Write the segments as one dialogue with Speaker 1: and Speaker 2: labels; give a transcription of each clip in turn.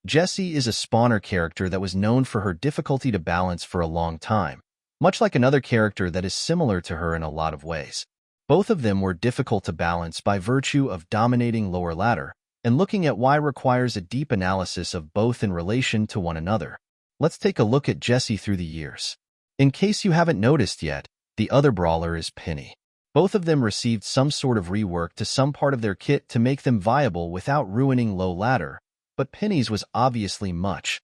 Speaker 1: Jessie is a spawner character that was known for her difficulty to balance for a long time, much like another character that is similar to her in a lot of ways. Both of them were difficult to balance by virtue of dominating lower ladder, and looking at why requires a deep analysis of both in relation to one another. Let's take a look at Jessie through the years. In case you haven't noticed yet, the other brawler is Penny. Both of them received some sort of rework to some part of their kit to make them viable without ruining low ladder, but Penny's was obviously much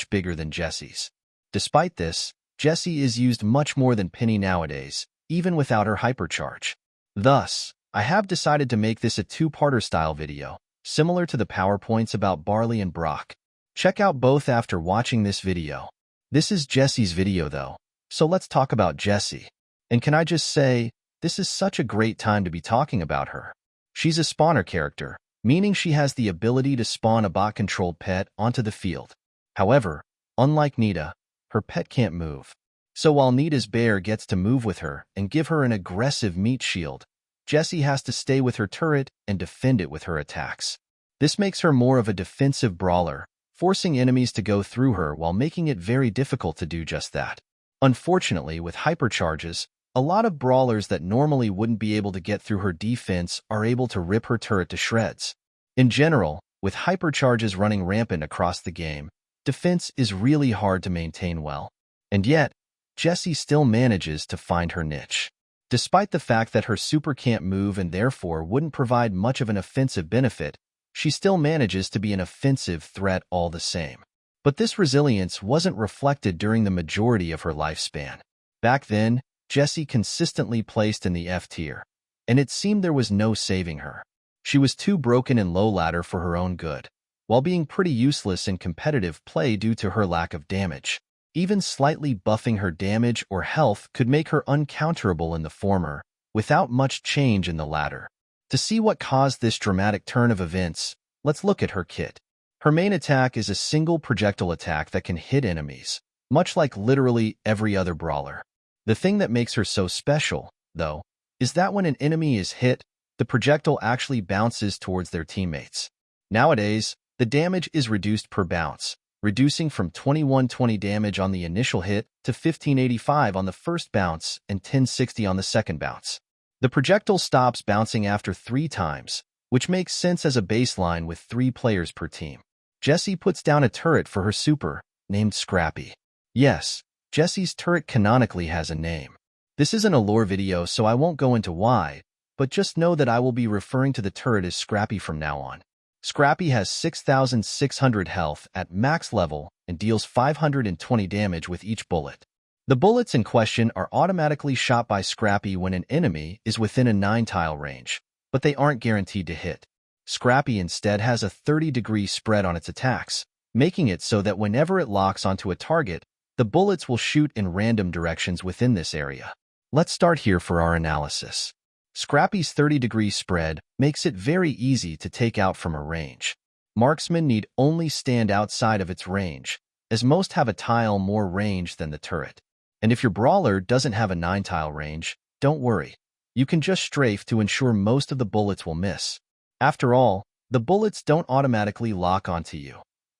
Speaker 1: bigger than Jessie's. Despite this, Jessie is used much more than Penny nowadays, even without her hypercharge. Thus, I have decided to make this a two-parter style video, similar to the PowerPoints about Barley and Brock. Check out both after watching this video. This is Jessie's video though, so let's talk about Jessie. And can I just say, this is such a great time to be talking about her. She's a spawner character, meaning she has the ability to spawn a bot-controlled pet onto the field. However, unlike Nita, her pet can't move. So while Nita's bear gets to move with her and give her an aggressive meat shield, Jessie has to stay with her turret and defend it with her attacks. This makes her more of a defensive brawler, forcing enemies to go through her while making it very difficult to do just that. Unfortunately, with hypercharges, a lot of brawlers that normally wouldn't be able to get through her defense are able to rip her turret to shreds. In general, with hypercharges running rampant across the game, defense is really hard to maintain well. And yet, Jessie still manages to find her niche. Despite the fact that her super can't move and therefore wouldn't provide much of an offensive benefit, she still manages to be an offensive threat all the same. But this resilience wasn't reflected during the majority of her lifespan. Back then, Jessie consistently placed in the F tier, and it seemed there was no saving her. She was too broken in low ladder for her own good, while being pretty useless in competitive play due to her lack of damage. Even slightly buffing her damage or health could make her uncounterable in the former, without much change in the latter. To see what caused this dramatic turn of events, let's look at her kit. Her main attack is a single projectile attack that can hit enemies, much like literally every other brawler. The thing that makes her so special, though, is that when an enemy is hit, the projectile actually bounces towards their teammates. Nowadays, the damage is reduced per bounce, reducing from 2120 damage on the initial hit to 1585 on the first bounce and 1060 on the second bounce. The projectile stops bouncing after 3 times, which makes sense as a baseline with 3 players per team. Jessie puts down a turret for her super, named Scrappy. Yes, Jessie's turret canonically has a name. This isn't a lore video, so I won't go into why, but just know that I will be referring to the turret as Scrappy from now on. Scrappy has 6,600 health at max level and deals 520 damage with each bullet. The bullets in question are automatically shot by Scrappy when an enemy is within a 9-tile range, but they aren't guaranteed to hit. Scrappy instead has a 30-degree spread on its attacks, making it so that whenever it locks onto a target, the bullets will shoot in random directions within this area. Let's start here for our analysis. Scrappy's 30-degree spread makes it very easy to take out from a range. Marksmen need only stand outside of its range, as most have a tile more range than the turret. And if your brawler doesn't have a 9-tile range, don't worry. You can just strafe to ensure most of the bullets will miss. After all, the bullets don't automatically lock onto you.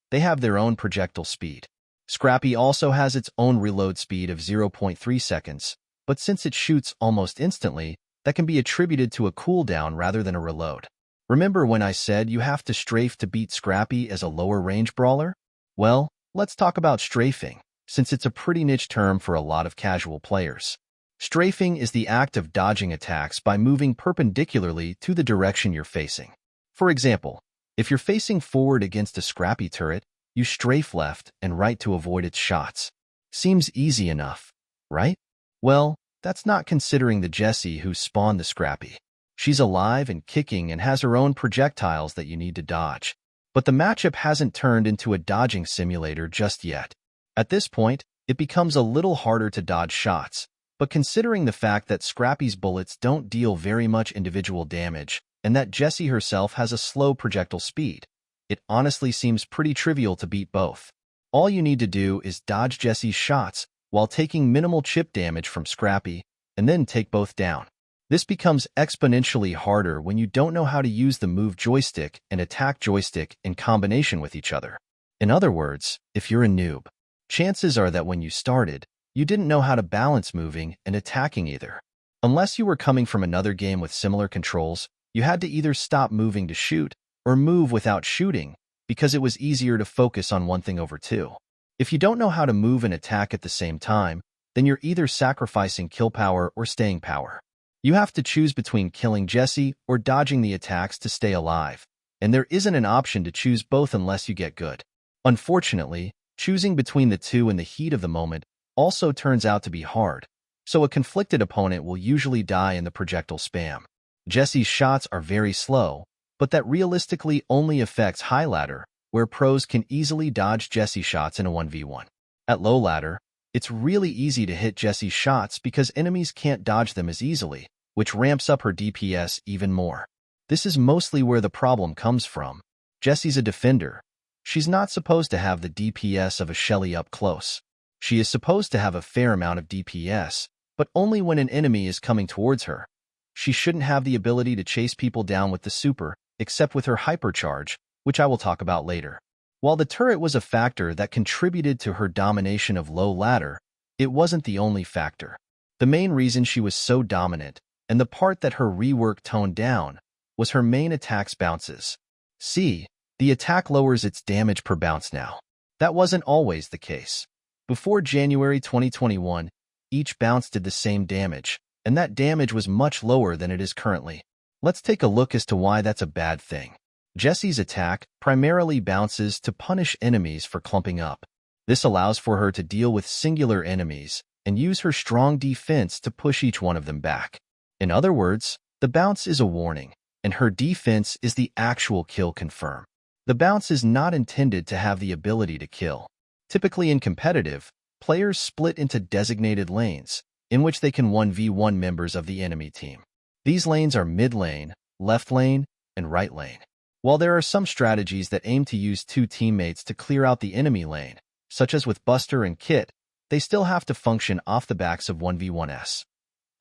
Speaker 1: They have their own projectile speed. Scrappy also has its own reload speed of 0.3 seconds, but since it shoots almost instantly, that can be attributed to a cooldown rather than a reload. Remember when I said you have to strafe to beat Scrappy as a lower range brawler? Well, let's talk about strafing, since it's a pretty niche term for a lot of casual players. Strafing is the act of dodging attacks by moving perpendicularly to the direction you're facing. For example, if you're facing forward against a Scrappy turret, you strafe left and right to avoid its shots. Seems easy enough, right? Well, that's not considering the Jessie who spawned the Scrappy. She's alive and kicking and has her own projectiles that you need to dodge. But the matchup hasn't turned into a dodging simulator just yet. At this point, it becomes a little harder to dodge shots, but considering the fact that Scrappy's bullets don't deal very much individual damage and that Jessie herself has a slow projectile speed, it honestly seems pretty trivial to beat both. All you need to do is dodge Jessie's shots while taking minimal chip damage from Scrappy, and then take both down. This becomes exponentially harder when you don't know how to use the move joystick and attack joystick in combination with each other. In other words, if you're a noob, chances are that when you started, you didn't know how to balance moving and attacking either. Unless you were coming from another game with similar controls, you had to either stop moving to shoot or move without shooting because it was easier to focus on one thing over two. If you don't know how to move and attack at the same time, then you're either sacrificing kill power or staying power. You have to choose between killing Jessie or dodging the attacks to stay alive, and there isn't an option to choose both unless you get good. Unfortunately, choosing between the two in the heat of the moment also turns out to be hard, so a conflicted opponent will usually die in the projectile spam. Jessie's shots are very slow, but that realistically only affects high ladder, where pros can easily dodge Jessie shots in a 1v1. At low ladder, it's really easy to hit Jessie's shots because enemies can't dodge them as easily, which ramps up her DPS even more. This is mostly where the problem comes from. Jessie's a defender. She's not supposed to have the DPS of a Shelly up close. She is supposed to have a fair amount of DPS, but only when an enemy is coming towards her. She shouldn't have the ability to chase people down with the super, except with her hypercharge, which I will talk about later. While the turret was a factor that contributed to her domination of low ladder, it wasn't the only factor. The main reason she was so dominant, and the part that her rework toned down, was her main attack's bounces. See, the attack lowers its damage per bounce now. That wasn't always the case. Before January 2021, each bounce did the same damage, and that damage was much lower than it is currently. Let's take a look as to why that's a bad thing. Jessie's attack primarily bounces to punish enemies for clumping up. This allows for her to deal with singular enemies and use her strong defense to push each one of them back. In other words, the bounce is a warning, and her defense is the actual kill confirm. The bounce is not intended to have the ability to kill. Typically in competitive, players split into designated lanes, in which they can 1v1 members of the enemy team. These lanes are mid lane, left lane, and right lane. While there are some strategies that aim to use two teammates to clear out the enemy lane, such as with Buster and Kit, they still have to function off the backs of 1v1s.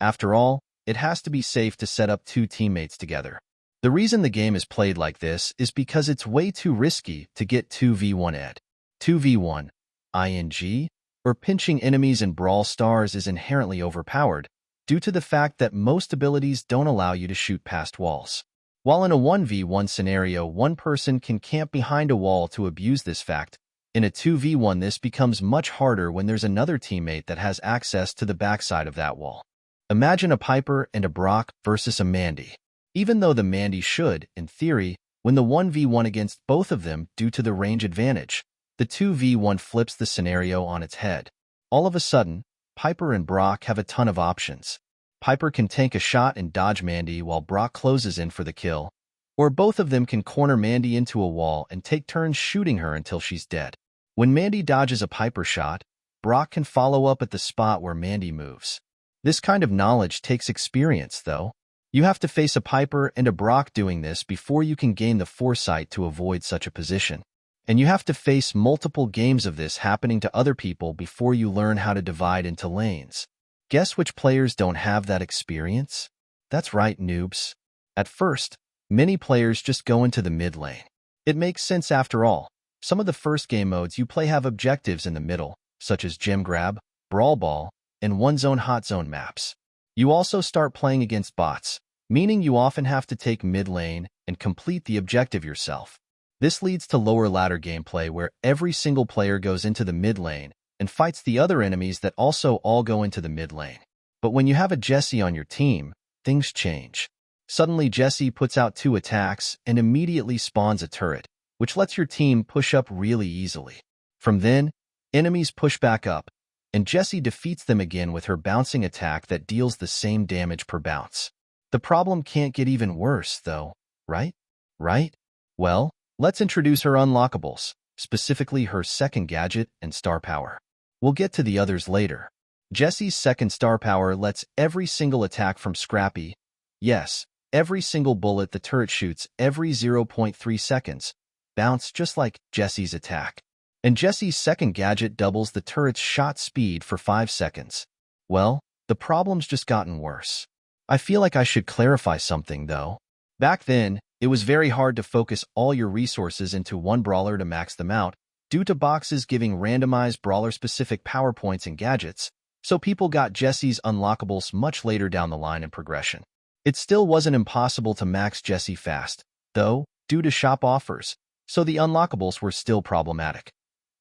Speaker 1: After all, it has to be safe to set up two teammates together. The reason the game is played like this is because it's way too risky to get 2v1 ed. 2v1, ing, or pinching enemies in Brawl Stars is inherently overpowered due to the fact that most abilities don't allow you to shoot past walls. While in a 1v1 scenario, one person can camp behind a wall to abuse this fact, in a 2v1 this becomes much harder when there's another teammate that has access to the backside of that wall. Imagine a Piper and a Brock versus a Mandy. Even though the Mandy should, in theory, win the 1v1 against both of them due to the range advantage, the 2v1 flips the scenario on its head. All of a sudden, Piper and Brock have a ton of options. Piper can tank a shot and dodge Mandy while Brock closes in for the kill, or both of them can corner Mandy into a wall and take turns shooting her until she's dead. When Mandy dodges a Piper shot, Brock can follow up at the spot where Mandy moves. This kind of knowledge takes experience, though. You have to face a Piper and a Brock doing this before you can gain the foresight to avoid such a position. And you have to face multiple games of this happening to other people before you learn how to divide into lanes. Guess which players don't have that experience? That's right, noobs. At first, many players just go into the mid lane. It makes sense after all. Some of the first game modes you play have objectives in the middle, such as gem grab, brawl ball, and one-zone hot zone maps. You also start playing against bots, meaning you often have to take mid lane and complete the objective yourself. This leads to lower ladder gameplay where every single player goes into the mid lane and fights the other enemies that also all go into the mid lane. But when you have a Jessie on your team, things change. Suddenly Jessie puts out 2 attacks and immediately spawns a turret, which lets your team push up really easily. From then, enemies push back up, and Jessie defeats them again with her bouncing attack that deals the same damage per bounce. The problem can't get even worse, though, right? Right? Well, let's introduce her unlockables, specifically her second gadget and star power. We'll get to the others later. Jessie's second star power lets every single attack from Scrappy, yes, every single bullet the turret shoots every 0.3 seconds, bounce just like Jessie's attack. And Jessie's second gadget doubles the turret's shot speed for 5 seconds. Well, the problem's just gotten worse. I feel like I should clarify something, though. Back then, it was very hard to focus all your resources into one brawler to max them out, due to boxes giving randomized brawler-specific PowerPoints and gadgets, so people got Jessie's unlockables much later down the line in progression. It still wasn't impossible to max Jessie fast, though, due to shop offers, so the unlockables were still problematic.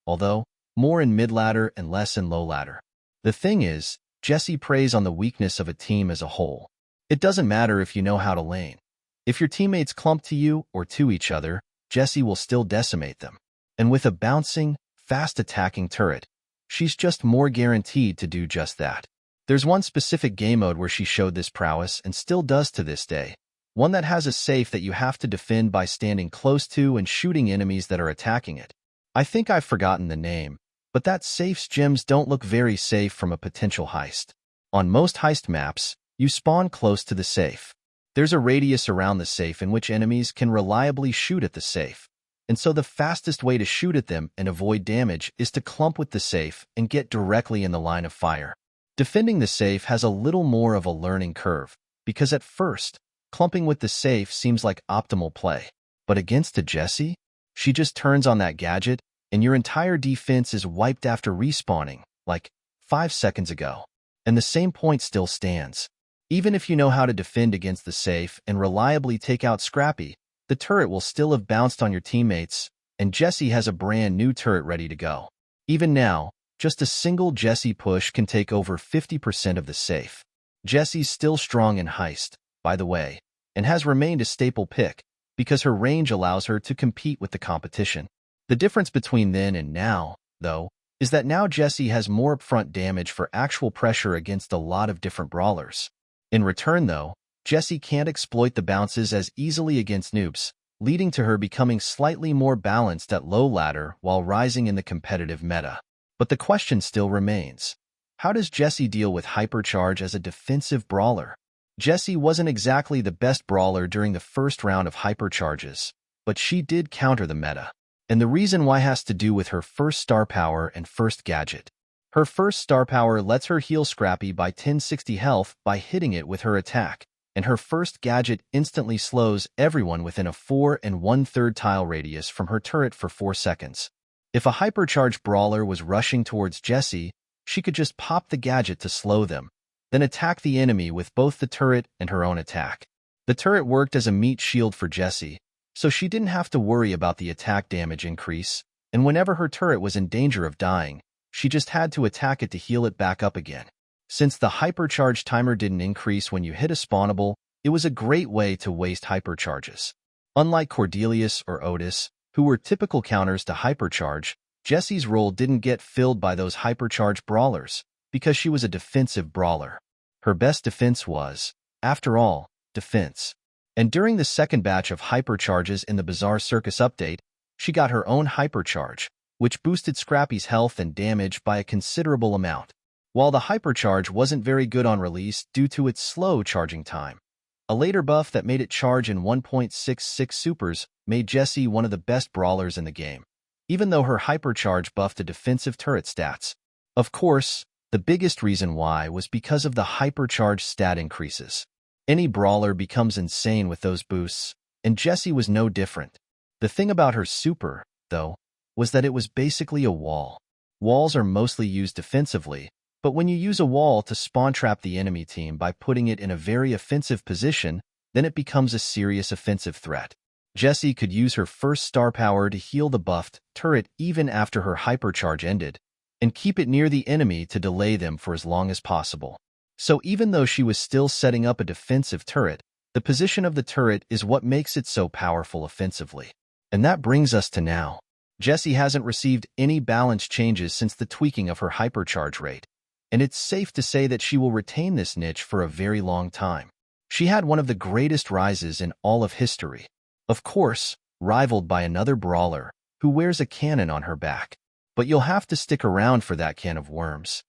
Speaker 1: Although, more in mid-ladder and less in low-ladder. The thing is, Jessie preys on the weakness of a team as a whole. It doesn't matter if you know how to lane. If your teammates clump to you or to each other, Jessie will still decimate them. And with a bouncing, fast-attacking turret, she's just more guaranteed to do just that. There's one specific game mode where she showed this prowess and still does to this day. One that has a safe that you have to defend by standing close to and shooting enemies that are attacking it. I think I've forgotten the name, but that safe's gems don't look very safe from a potential heist. On most heist maps, you spawn close to the safe. There's a radius around the safe in which enemies can reliably shoot at the safe, and so the fastest way to shoot at them and avoid damage is to clump with the safe and get directly in the line of fire. Defending the safe has a little more of a learning curve, because at first, clumping with the safe seems like optimal play. But against a Jessie, she just turns on that gadget, and your entire defense is wiped after respawning, like 5 seconds ago. And the same point still stands. Even if you know how to defend against the safe and reliably take out Scrappy, the turret will still have bounced on your teammates, and Jessie has a brand new turret ready to go. Even now, just a single Jessie push can take over 50% of the safe. Jessie's still strong in heist, by the way, and has remained a staple pick, because her range allows her to compete with the competition. The difference between then and now, though, is that now Jessie has more upfront damage for actual pressure against a lot of different brawlers. In return, though, Jessie can't exploit the bounces as easily against noobs, leading to her becoming slightly more balanced at low ladder while rising in the competitive meta. But the question still remains. How does Jessie deal with hypercharge as a defensive brawler? Jessie wasn't exactly the best brawler during the first round of hypercharges, but she did counter the meta. And the reason why has to do with her first star power and first gadget. Her first star power lets her heal Scrappy by 1060 health by hitting it with her attack, and her first gadget instantly slows everyone within a 4 1/3 tile radius from her turret for 4 seconds. If a hypercharged brawler was rushing towards Jessie, she could just pop the gadget to slow them, then attack the enemy with both the turret and her own attack. The turret worked as a meat shield for Jessie, so she didn't have to worry about the attack damage increase, and whenever her turret was in danger of dying, she just had to attack it to heal it back up again. Since the hypercharge timer didn't increase when you hit a spawnable, it was a great way to waste hypercharges. Unlike Cordelius or Otis, who were typical counters to hypercharge, Jessie's role didn't get filled by those hypercharged brawlers, because she was a defensive brawler. Her best defense was, after all, defense. And during the second batch of hypercharges in the Bizarre Circus update, she got her own hypercharge, which boosted Scrappy's health and damage by a considerable amount. While the hypercharge wasn't very good on release due to its slow charging time, a later buff that made it charge in 1.66 supers made Jessie one of the best brawlers in the game, even though her hypercharge buffed the defensive turret stats. Of course, the biggest reason why was because of the hypercharge stat increases. Any brawler becomes insane with those boosts, and Jessie was no different. The thing about her super, though, was that it was basically a wall. Walls are mostly used defensively, but when you use a wall to spawn trap the enemy team by putting it in a very offensive position, then it becomes a serious offensive threat. Jessie could use her first star power to heal the buffed turret even after her hypercharge ended, and keep it near the enemy to delay them for as long as possible. So even though she was still setting up a defensive turret, the position of the turret is what makes it so powerful offensively. And that brings us to now. Jessie hasn't received any balance changes since the tweaking of her hypercharge rate, and it's safe to say that she will retain this niche for a very long time. She had one of the greatest rises in all of history, of course, rivaled by another brawler who wears a cannon on her back. But you'll have to stick around for that can of worms.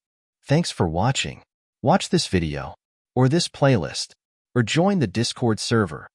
Speaker 1: Thanks for watching. Watch this video, or this playlist, or join the Discord server.